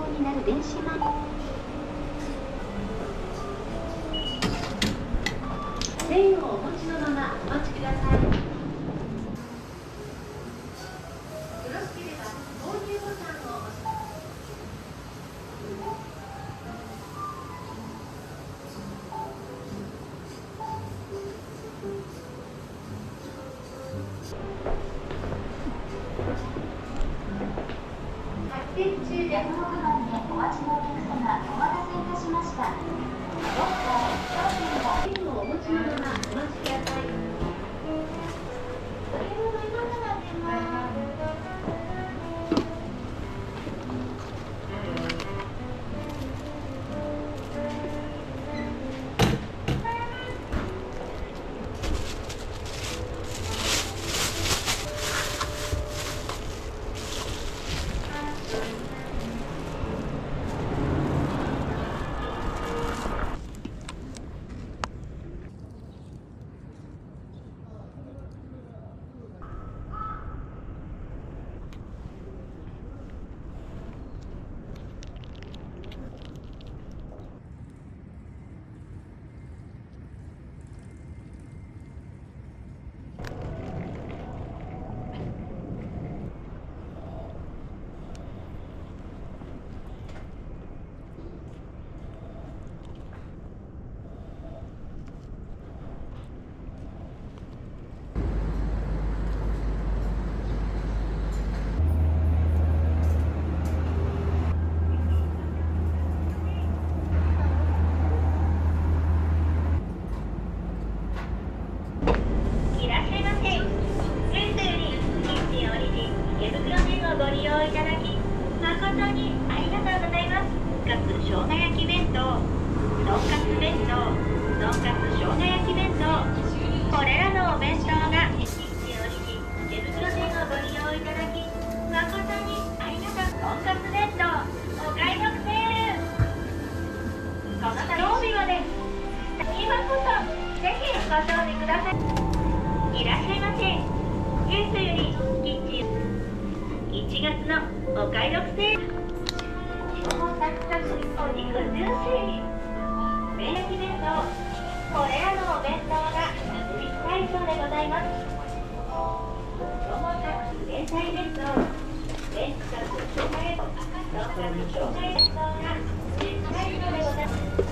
号になる電子マネー。ペンをお持ちのままお待ちください。よろしければ購入ボタンを押して発展中で6番でお待ちのお客様、お待たせいたしました。ロッカー、商品がペンをお持ちのままお待ちください。いらっしゃいませ。ゲストよりキッチンオリジン池袋麺をご利用いただき誠にありがとうございます。かつ生姜焼き弁当、とんかつ弁当、とんかつ生姜焼き弁当、これらのお弁当がキッチンオリジン池袋麺をご利用いただき誠にありがとう。とんかつ弁当お買い得セール。この曜日まで今こそぜひご賞味ください。いらっしゃいませ。ゲストよりキッチン1月のお買い得セール。今日もサクサクお肉ジューシー麺焼き弁当、これらのお弁当が実対象でございます。今日もサク前菜弁当、メンチカツ生姜焼き、とんかつ生姜焼き弁当が実対象でございます。